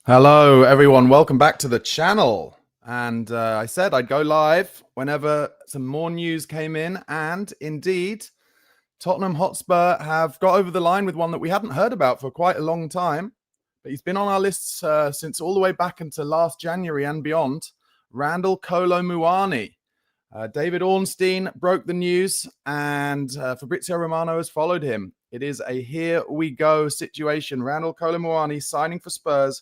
Hello, everyone. Welcome back to the channel. And I said I'd go live whenever some more news came in. And indeed, Tottenham Hotspur have got over the line with one that we hadn't heard about for quite a long time. But he's been on our lists since all the way back into last January and beyond. Randal Kolo Muani. David Ornstein broke the news, and Fabrizio Romano has followed him. It is a here we go situation. Randal Kolo Muani signing for Spurs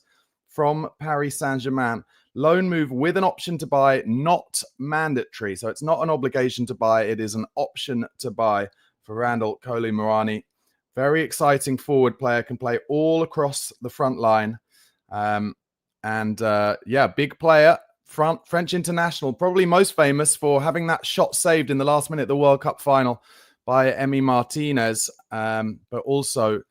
from Paris Saint-Germain. Loan move with an option to buy, not mandatory. So it's not an obligation to buy. It is an option to buy for Randal Kolo Muani. Very exciting forward player, can play all across the front line. Big player. French international, probably most famous for having that shot saved in the last minute of the World Cup final by Emi Martinez, but also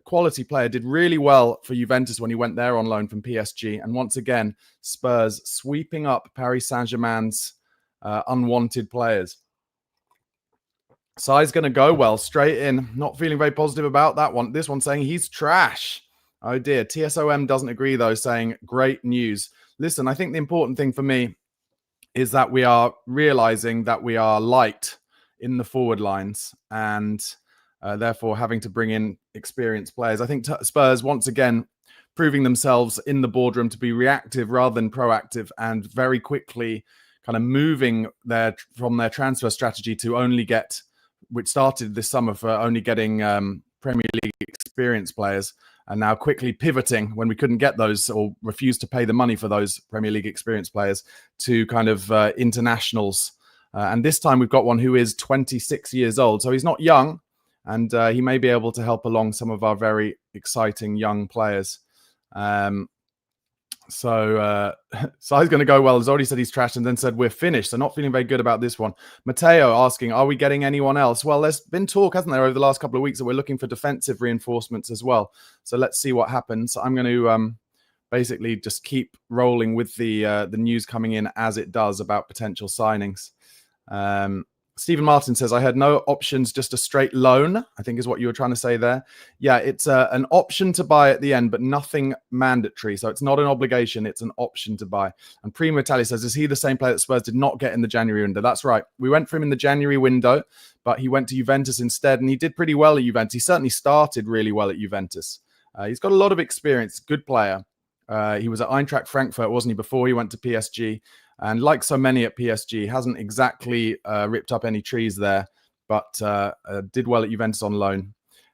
quality player, did really well for Juventus when he went there on loan from PSG. And once again, Spurs sweeping up Paris Saint-Germain's unwanted players. Sai's going to go well, straight in. Not feeling very positive about that one. This one saying he's trash. Oh dear. TSOM doesn't agree though, saying great news. Listen, I think the important thing for me is that we are realizing that we are light in the forward lines and therefore having to bring in experienced players. I think Spurs, once again, proving themselves in the boardroom to be reactive rather than proactive, and very quickly kind of moving from their transfer strategy to only get, which started this summer for only getting Premier League experienced players, and now quickly pivoting when we couldn't get those or refused to pay the money for those Premier League experienced players to kind of internationals. And this time we've got one who is 26 years old. So he's not young, and he may be able to help along some of our very exciting young players. So he's going to go well. He's already said he's trashed and then said we're finished. So not feeling very good about this one. Matteo asking, are we getting anyone else? Well, there's been talk, hasn't there, over the last couple of weeks that we're looking for defensive reinforcements as well. So let's see what happens. I'm going to basically just keep rolling with the news coming in as it does about potential signings. Stephen Martin says, I had no options, just a straight loan, I think is what you were trying to say there. Yeah, it's an option to buy at the end, but nothing mandatory. So it's not an obligation, it's an option to buy. And Primo Italia says, is he the same player that Spurs did not get in the January window? That's right. We went for him in the January window, but he went to Juventus instead, and he did pretty well at Juventus. He certainly started really well at Juventus. He's got a lot of experience, good player. He was at Eintracht Frankfurt, wasn't he, before he went to PSG? And like so many at PSG, hasn't exactly ripped up any trees there, but did well at Juventus on loan.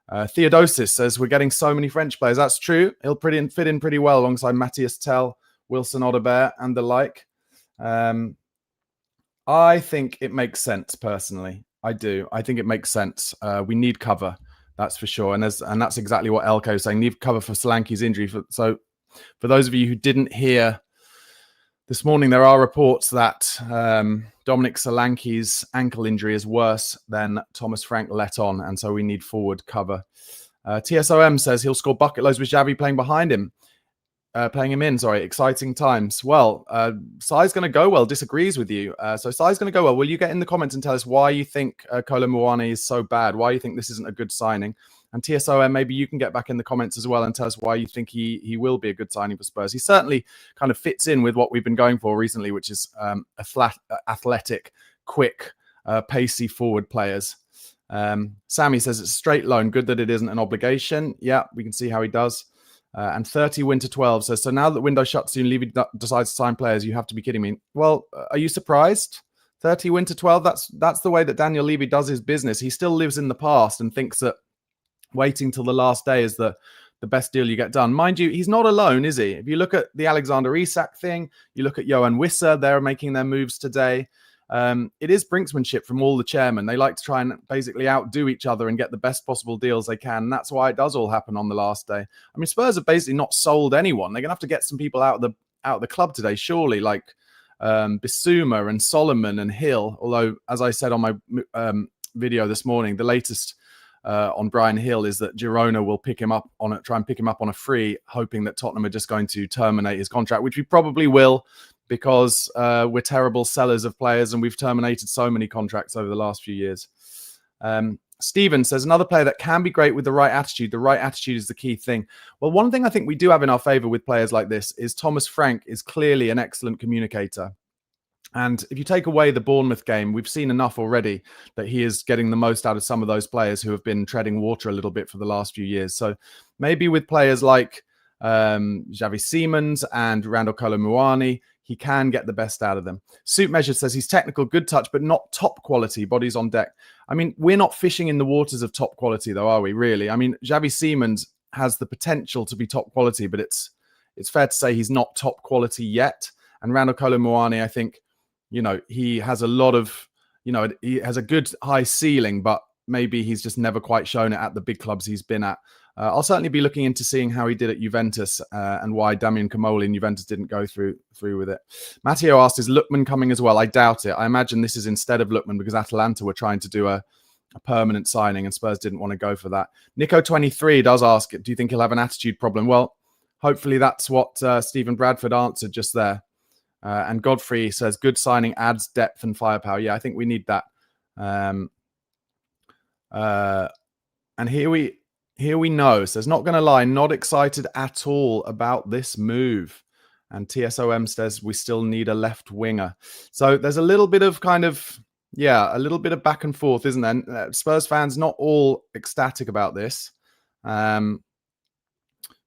Theodosis says, we're getting so many French players. That's true. He'll fit in pretty well alongside Matthias Tell, Wilson Odobert, and the like. I think it makes sense, personally. I do. I think it makes sense. We need cover, that's for sure. And that's exactly what Elko is saying. Need cover for Solanke's injury. So for those of you who didn't hear this morning, there are reports that Dominic Solanke's ankle injury is worse than Thomas Frank let on, and so we need forward cover. TSOM says he'll score bucket loads with Xavi playing behind him. Playing him in, sorry. Exciting times. Well, Sai's going to go well, disagrees with you. So Sai's going to go well. Will you get in the comments and tell us why you think Kolo Muani is so bad? Why you think this isn't a good signing? And TSOM, maybe you can get back in the comments as well and tell us why you think he will be a good signing for Spurs. He certainly kind of fits in with what we've been going for recently, which is a flat, athletic, quick, pacey forward players. Sammy says it's a straight loan. Good that it isn't an obligation. Yeah, we can see how he does. And 30 winter 12 says, so now that window shuts soon, Levy decides to sign players. You have to be kidding me. Well, are you surprised? 30 winter 12, that's the way that Daniel Levy does his business. He still lives in the past and thinks that waiting till the last day is the best deal you get done. Mind you, he's not alone, is he? If you look at the Alexander Isak thing, you look at Johan Wissa, they're making their moves today. It is brinksmanship from all the chairmen. They like to try and basically outdo each other and get the best possible deals they can. And that's why it does all happen on the last day. I mean, Spurs have basically not sold anyone. They're going to have to get some people out of the club today, surely, like Bissouma and Solomon and Hill. Although, as I said on my video this morning, the latest on Brian Hill is that Girona will try and pick him up on a free, hoping that Tottenham are just going to terminate his contract, which we probably will, because we're terrible sellers of players and we've terminated so many contracts over the last few years. Steven says, another player that can be great with the right attitude. The right attitude is the key thing. Well, one thing I think we do have in our favour with players like this is Thomas Frank is clearly an excellent communicator. And if you take away the Bournemouth game, we've seen enough already that he is getting the most out of some of those players who have been treading water a little bit for the last few years. So maybe with players like Xavi Simons and Randal Kolo Muani, he can get the best out of them. Suit Measure says he's technical, good touch, but not top quality. Bodies on deck. I mean, we're not fishing in the waters of top quality, though, are we? Really? I mean, Xavi Simons has the potential to be top quality, but it's fair to say he's not top quality yet. And Randal Kolo Muani, I think, he has a lot of, he has a good high ceiling, but maybe he's just never quite shown it at the big clubs he's been at. I'll certainly be looking into seeing how he did at Juventus and why Damian Comoli in Juventus didn't go through with it. Matteo asked, is Lookman coming as well? I doubt it. I imagine this is instead of Lookman because Atalanta were trying to do a permanent signing and Spurs didn't want to go for that. Nico23 does ask, do you think he'll have an attitude problem? Well, hopefully that's what Stephen Bradford answered just there. And Godfrey says, good signing adds depth and firepower. Yeah, I think we need that. And here we know. Says, not going to lie, not excited at all about this move. And TSOM says, we still need a left winger. So there's a little bit of a little bit of back and forth, isn't there? Spurs fans not all ecstatic about this.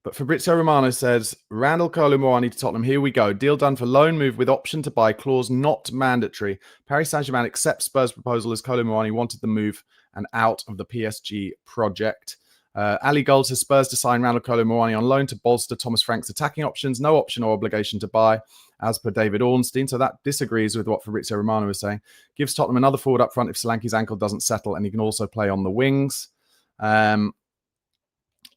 But Fabrizio Romano says, Randal Kolo Muani to Tottenham. Here we go. Deal done for loan move with option to buy. Clause not mandatory. Paris Saint-Germain accepts Spurs' proposal as Kolo Muani wanted the move and out of the PSG project. Ali Gold says, Spurs to sign Randal Kolo Muani on loan to bolster Thomas Frank's attacking options. No option or obligation to buy, as per David Ornstein. So that disagrees with what Fabrizio Romano was saying. Gives Tottenham another forward up front if Solanke's ankle doesn't settle, and he can also play on the wings.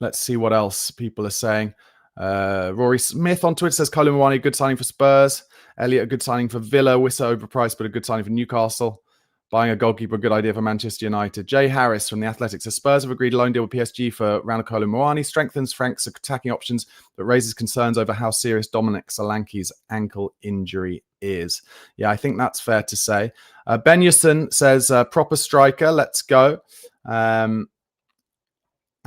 Let's see what else people are saying. Rory Smith on Twitter says, Kolo Muani, good signing for Spurs. Elliot, a good signing for Villa. Wissa, overpriced, but a good signing for Newcastle. Buying a goalkeeper, good idea for Manchester United. Jay Harris from The Athletic says, Spurs have agreed a loan deal with PSG for Randal Kolo Muani. Strengthens Frank's attacking options, but raises concerns over how serious Dominic Solanke's ankle injury is. Yeah, I think that's fair to say. Ben Yusin says, proper striker, let's go.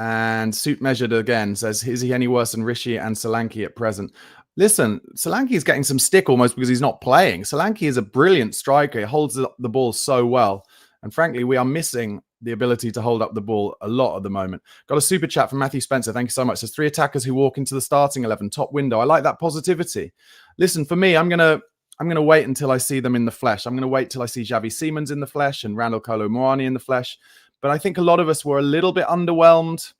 And Suit Measured again says, is he any worse than Rishi and Solanke at present? Listen, Solanke is getting some stick almost because he's not playing. Solanke is a brilliant striker. He holds the ball so well. And frankly, we are missing the ability to hold up the ball a lot at the moment. Got a super chat from Matthew Spencer. Thank you so much. There's 3 attackers who walk into the starting 11, top window. I like that positivity. Listen, for me, I'm gonna wait until I see them in the flesh. I'm gonna wait till I see Xavi Simons in the flesh and Randal Kolo Muani in the flesh. But I think a lot of us were a little bit underwhelmed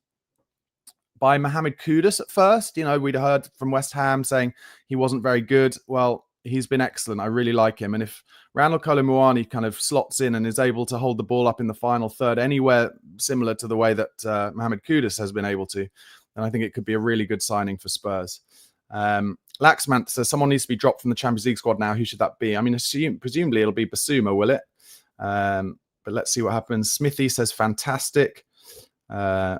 by Mohamed Kudus at first. We'd heard from West Ham saying he wasn't very good. Well, he's been excellent. I really like him. And if Randal Kolo Muani kind of slots in and is able to hold the ball up in the final third anywhere similar to the way that Mohamed Kudus has been able to, then I think it could be a really good signing for Spurs. Laxmant says, someone needs to be dropped from the Champions League squad now. Who should that be? I mean, presumably it'll be Basuma, will it? But let's see what happens. Smithy says, fantastic. Koi's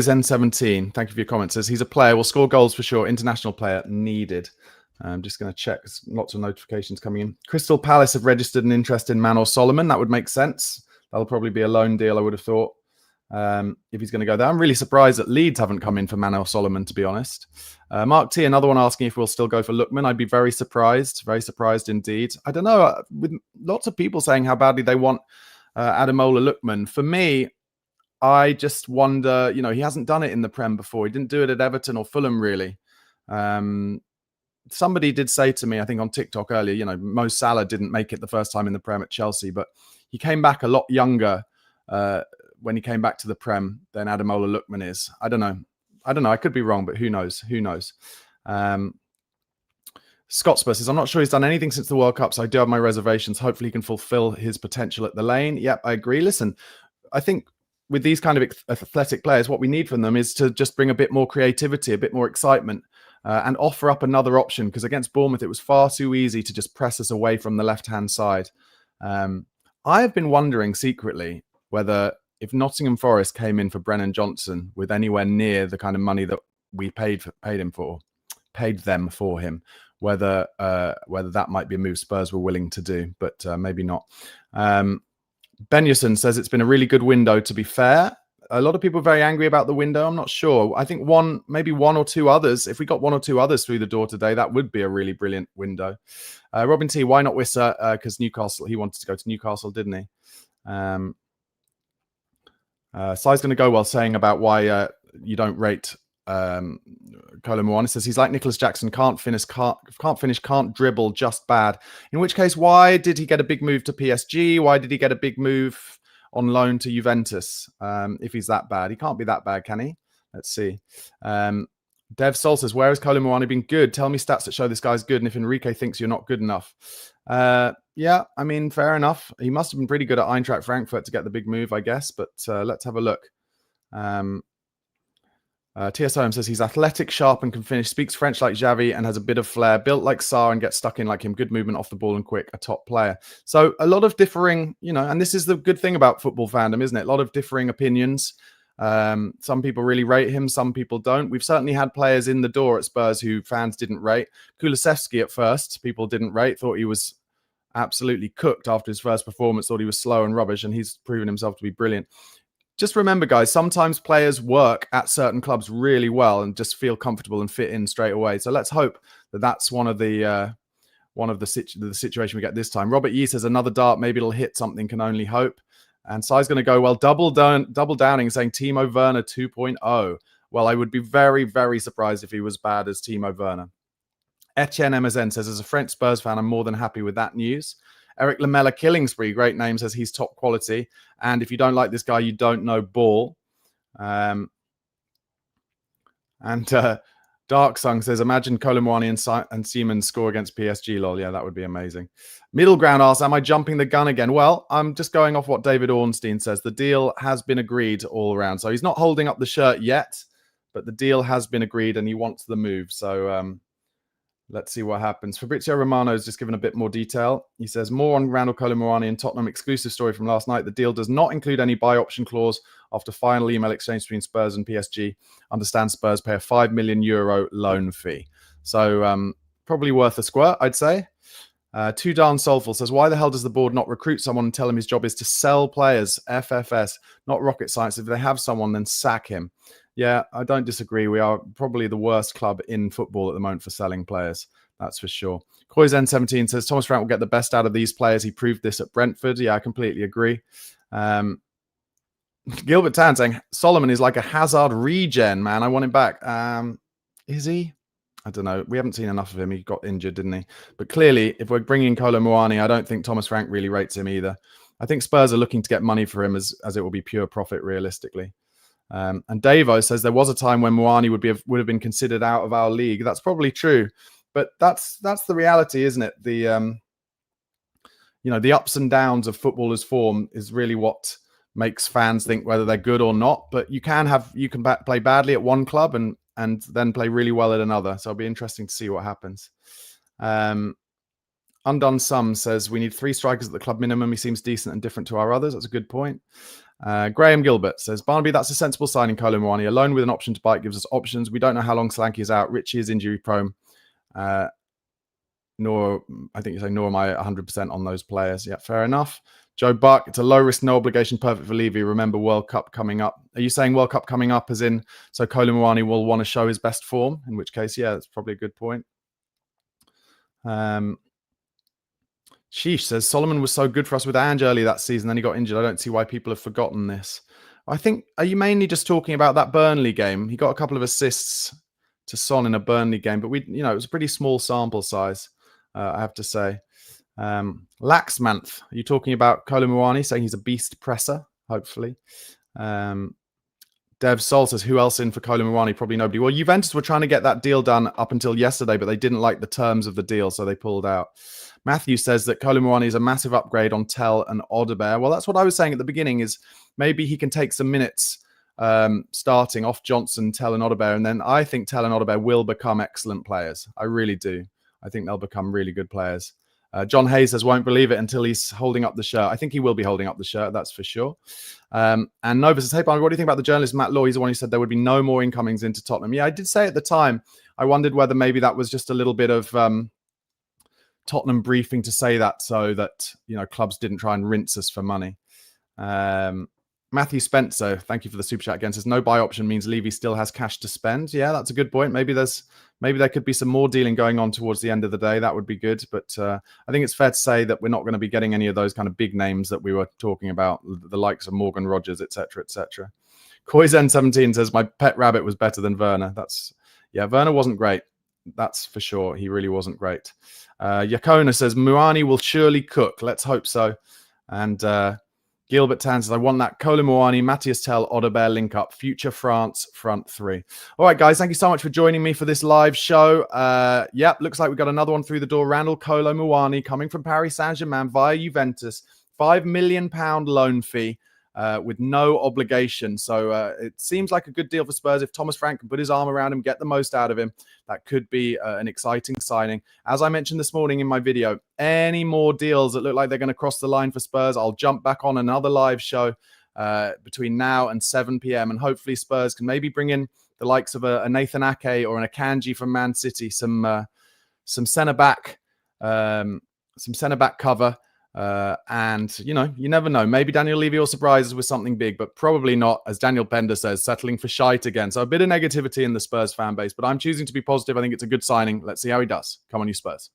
N17, thank you for your comment. Says he's a player, will score goals for sure. International player needed. I'm just going to check. There's lots of notifications coming in. Crystal Palace have registered an interest in Manor Solomon. That would make sense. That'll probably be a loan deal, I would have thought, if he's going to go there. I'm really surprised that Leeds haven't come in for Manor Solomon, to be honest. Mark T, another one asking if we'll still go for Lookman. I'd be very surprised indeed. I don't know, with lots of people saying how badly they want Ademola Lookman. For me, I just wonder, he hasn't done it in the Prem before. He didn't do it at Everton or Fulham, really. Somebody did say to me, I think on TikTok earlier, Mo Salah didn't make it the first time in the Prem at Chelsea, but he came back a lot younger when he came back to the Prem than Ademola Lookman is. I don't know. I could be wrong, but who knows? Scott Spurs says, I'm not sure he's done anything since the World Cup, so I do have my reservations. Hopefully he can fulfill his potential at the Lane. Yep, I agree. Listen, I think with these kind of athletic players, what we need from them is to just bring a bit more creativity, a bit more excitement, and offer up another option. Because against Bournemouth, it was far too easy to just press us away from the left-hand side. I have been wondering secretly whether if Nottingham Forest came in for Brennan Johnson with anywhere near the kind of money that we paid him for, paid them for him. Whether that might be a move Spurs were willing to do, but maybe not. Benyason says it's been a really good window, to be fair. A lot of people are very angry about the window. I'm not sure. I think maybe one or two others. If we got one or two others through the door today, that would be a really brilliant window. Robin T, why not Wissa? Because Newcastle, he wanted to go to Newcastle, didn't he? Sai's going to go well saying about why you don't rate Kolo Muani. Says he's like Nicholas Jackson, can't finish, can't dribble, just bad. In which case, why did he get a big move to PSG? Why did he get a big move on loan to Juventus? If he's that bad, he can't be that bad, can he? Let's see. Dev Sol says, where has Kolo Muani been good? Tell me stats that show this guy's good. And if Enrique thinks you're not good enough. Yeah, I mean, fair enough. He must have been pretty good at Eintracht Frankfurt to get the big move, I guess. But let's have a look. TSOM says he's athletic, sharp, and can finish. Speaks French like Xavi and has a bit of flair. Built like Sarr and gets stuck in like him. Good movement off the ball and quick. A top player. So a lot of differing, and this is the good thing about football fandom, isn't it? A lot of differing opinions. Some people really rate him. Some people don't. We've certainly had players in the door at Spurs who fans didn't rate. Kulusevski at first, people didn't rate. Thought he was absolutely cooked after his first performance. Thought he was slow and rubbish, and he's proven himself to be brilliant. Just remember, guys, sometimes players work at certain clubs really well and just feel comfortable and fit in straight away. So let's hope that that's one of the situation we get this time. Robert Yee says another dart, maybe it'll hit something. Can only hope. And Sai's going to go well. Double downing, saying Timo Werner 2.0. Well, I would be very, very surprised if he was bad as Timo Werner. Etienne MSN says, as a French Spurs fan, I'm more than happy with that news. Eric Lamella Killingsbury, great name, says he's top quality. And if you don't like this guy, you don't know ball. And Dark Sung says, imagine Kolo Muani and Seaman score against PSG, lol. Yeah, that would be amazing. Middle Ground asks, am I jumping the gun again? Well, I'm just going off what David Ornstein says. The deal has been agreed all around. So he's not holding up the shirt yet, but the deal has been agreed and he wants the move. So let's see what happens. Fabrizio Romano has just given a bit more detail. He says, more on Randal Kolo Muani and Tottenham exclusive story from last night. The deal does not include any buy option clause after final email exchange between Spurs and PSG. Understand Spurs pay a €5 million loan fee. So probably worth a squirt, I'd say. Too Darn Soulful says, why the hell does the board not recruit someone and tell him his job is to sell players? FFS, not rocket science. If they have someone, then sack him. Yeah, I don't disagree. We are probably the worst club in football at the moment for selling players. That's for sure. Koizen17 says, Thomas Frank will get the best out of these players. He proved this at Brentford. Yeah, I completely agree. Gilbert Tan saying, Solomon is like a Hazard regen, man. I want him back. Is he? I don't know. We haven't seen enough of him. He got injured, didn't he? But clearly, if we're bringing Kolo Muani, I don't think Thomas Frank really rates him either. I think Spurs are looking to get money for him as it will be pure profit, realistically. And Davo says there was a time when Muani would have been considered out of our league. That's probably true, but that's the reality, isn't it? The the ups and downs of footballers' form is really what makes fans think whether they're good or not. But you can play badly at one club and then play really well at another. So it'll be interesting to see what happens. Undone Sum says we need 3 strikers at the club minimum. He seems decent and different to our others. That's a good point. Graham Gilbert says, Barnaby, that's a sensible signing, Kolo Muani. A loan with an option to buy gives us options. We don't know how long Solanke is out. Richie is injury prone. Nor am I 100% on those players. Yeah, fair enough. Joe Buck, it's a low risk, no obligation, perfect for Levy. Remember World Cup coming up. Are you saying World Cup coming up as in, so Kolo Muani will want to show his best form? In which case, yeah, that's probably a good point. Sheesh says, Solomon was so good for us with Ange early that season, then he got injured. I don't see why people have forgotten this. I think, are you mainly just talking about that Burnley game? He got a couple of assists to Son in a Burnley game, but it was a pretty small sample size, I have to say. Laxmanth, are you talking about Kolo Muani, saying he's a beast presser, hopefully? Dev Sol says, who else in for Kolo Muani? Probably nobody. Well, Juventus were trying to get that deal done up until yesterday, but they didn't like the terms of the deal, so they pulled out. Matthew says that Kolo Muani is a massive upgrade on Tell and Odebear. Well, that's what I was saying at the beginning, is maybe he can take some minutes starting off Johnson, Tell and Odebear, and then I think Tell and Odebear will become excellent players. I really do. I think they'll become really good players. John Hayes says, won't believe it until he's holding up the shirt. I think he will be holding up the shirt, that's for sure. And Nova says, hey, Barnaby, what do you think about the journalist Matt Law? He's the one who said there would be no more incomings into Tottenham. Yeah, I did say at the time, I wondered whether maybe that was just a little bit of Tottenham briefing to say that so that, clubs didn't try and rinse us for money. Matthew Spencer, thank you for the super chat again, says no buy option means Levy still has cash to spend. Yeah, that's a good point. Maybe there could be some more dealing going on towards the end of the day. That would be good. But I think it's fair to say that we're not going to be getting any of those kind of big names that we were talking about, the likes of Morgan Rogers, etc., etc. Koizen17 says my pet rabbit was better than Werner. Werner wasn't great. That's for sure. He really wasn't great. Yakona says Muani will surely cook. Let's hope so. And Gilbert Tan says, I want that Kolo Muani, Matthias Tell, Odebear link up. Future France front three. All right, guys, thank you so much for joining me for this live show. Looks like we got another one through the door. Randal Kolo Muani coming from Paris Saint-Germain via Juventus. £5 million loan fee with no obligation. So it seems like a good deal for Spurs. If Thomas Frank can put his arm around him, get the most out of him, that could be an exciting signing. As I mentioned this morning in my video, any more deals that look like they're going to cross the line for Spurs, I'll jump back on another live show between now and 7 p.m. And hopefully Spurs can maybe bring in the likes of a Nathan Ake or an Akanji from Man City, some centre-back cover. And you never know. Maybe Daniel Levy will surprise us with something big, but probably not, as Daniel Pender says, settling for shite again. So a bit of negativity in the Spurs fan base, but I'm choosing to be positive. I think it's a good signing. Let's see how he does. Come on, you Spurs.